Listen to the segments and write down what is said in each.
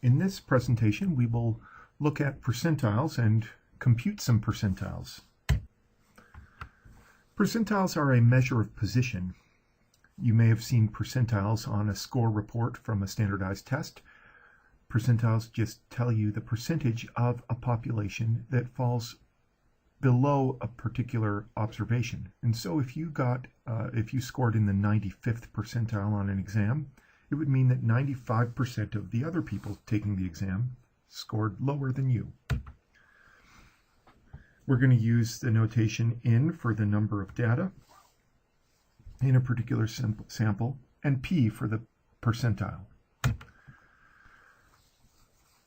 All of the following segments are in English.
In this presentation, we will look at percentiles and compute some percentiles. Percentiles are a measure of position. You may have seen percentiles on a score report from a standardized test. Percentiles just tell you the percentage of a population that falls below a particular observation. And so if you scored in the 95th percentile on an exam, it would mean that 95% of the other people taking the exam scored lower than you. We're going to use the notation N for the number of data in a particular sample and P for the percentile.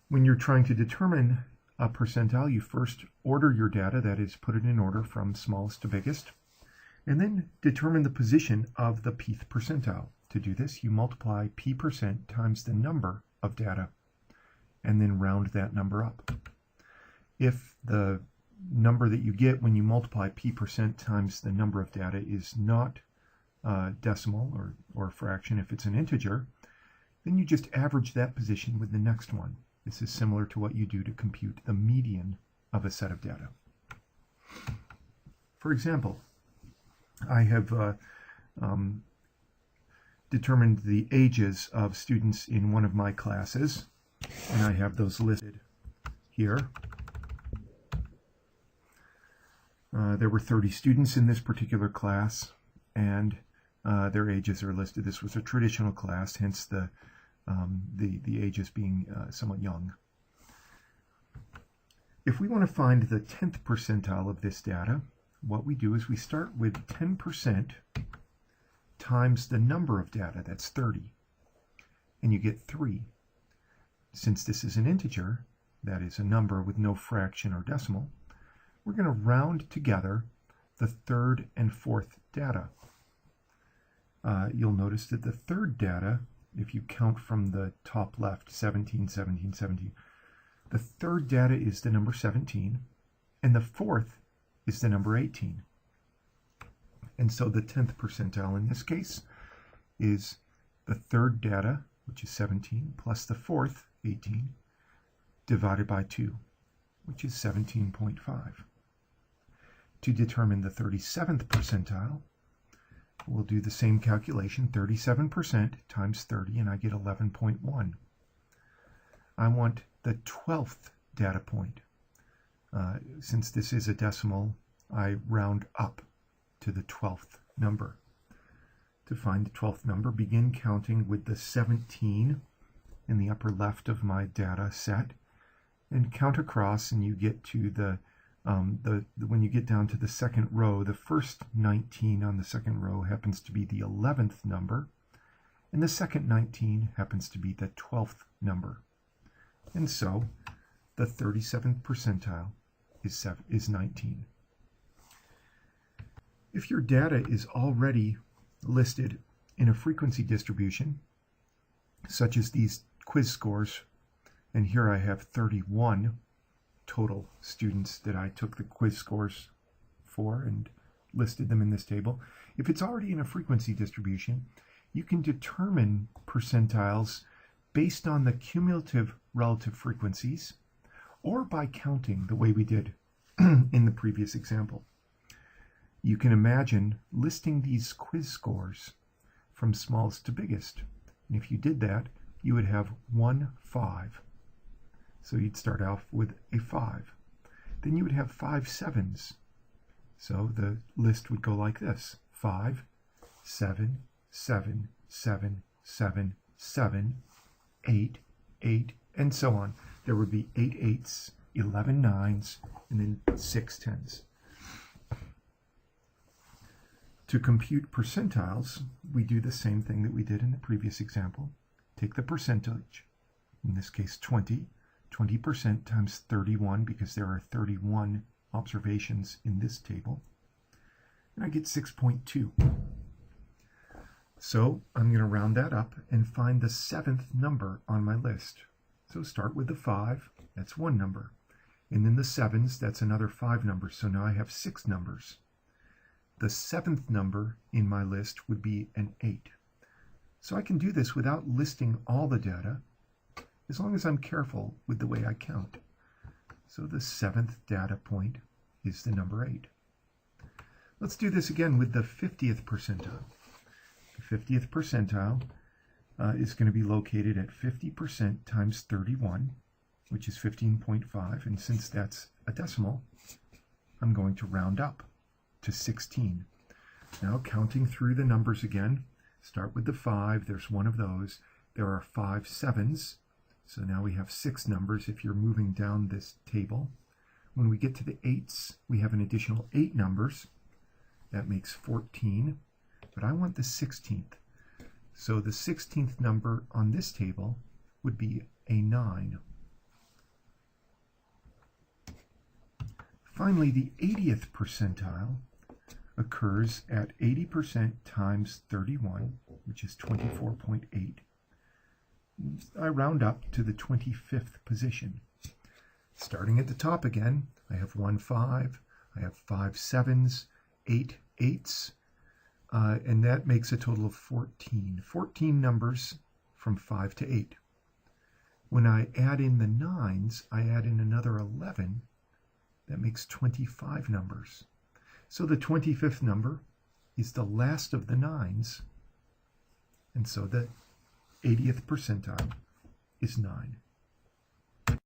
When you're trying to determine a percentile, you first order your data, that is, put it in order from smallest to biggest, and then determine the position of the pth percentile. To do this, you multiply p% times the number of data, and then round that number up. If the number that you get when you multiply p% times the number of data is not decimal or fraction, if it's an integer, then you just average that position with the next one. This is similar to what you do to compute the median of a set of data. For example, I have determined the ages of students in one of my classes, and I have those listed here. There were 30 students in this particular class, and their ages are listed. This was a traditional class, hence the ages being somewhat young. If we want to find the 10th percentile of this data, what we do is we start with 10% times the number of data, that's 30, and you get 3. Since this is an integer, that is a number with no fraction or decimal, we're going to round together the third and fourth data. You'll notice that the third data, if you count from the top left, 17, 17, 17, the third data is the number 17, and the fourth is the number 18. And so the 10th percentile in this case is the third data, which is 17, plus the fourth, 18, divided by 2, which is 17.5. To determine the 37th percentile, we'll do the same calculation, 37% times 30, and I get 11.1. I want the 12th data point. Since this is a decimal, I round up to the 12th number. To find the 12th number, begin counting with the 17 in the upper left of my data set, and count across, and you get to when you get down to the second row, the first 19 on the second row happens to be the 11th number, and the second 19 happens to be the 12th number. And so the 37th percentile is 19. If your data is already listed in a frequency distribution, such as these quiz scores, and here I have 31 total students that I took the quiz scores for and listed them in this table. If it's already in a frequency distribution, you can determine percentiles based on the cumulative relative frequencies or by counting the way we did in the previous example. You can imagine listing these quiz scores from smallest to biggest. And if you did that, you would have 1, 5. So you'd start off with a 5. Then you would have 5 7s. So the list would go like this: 5, 7, 7, 7, 7, 7, 8, 8, and so on. There would be 8 8s, 11 9s, and then 6 10s. To compute percentiles, we do the same thing that we did in the previous example. Take the percentage, in this case 20, 20% times 31, because there are 31 observations in this table, and I get 6.2. So I'm going to round that up and find the 7th number on my list. So start with the 5, that's one number, and then the 7s, that's another 5 numbers, so now I have 6 numbers. The 7th number in my list would be an 8. So I can do this without listing all the data, as long as I'm careful with the way I count. So the 7th data point is the number 8. Let's do this again with the 50th percentile. The 50th percentile is going to be located at 50% times 31, which is 15.5. And since that's a decimal, I'm going to round up to 16. Now counting through the numbers again, start with the 5. There's one of those. There are 5 7s. So now we have 6 numbers if you're moving down this table. When we get to the 8s, we have an additional 8 numbers. That makes 14. But I want the 16th. So the 16th number on this table would be a 9. Finally, the 80th percentile occurs at 80% times 31, which is 24.8. I round up to the 25th position. Starting at the top again, I have 1 5, I have 5 7s, 8 8s, and that makes a total of 14. 14 numbers from 5 to 8. When I add in the 9s, I add in another 11. That makes 25 numbers. So the 25th number is the last of the 9s, and so the 80th percentile is 9.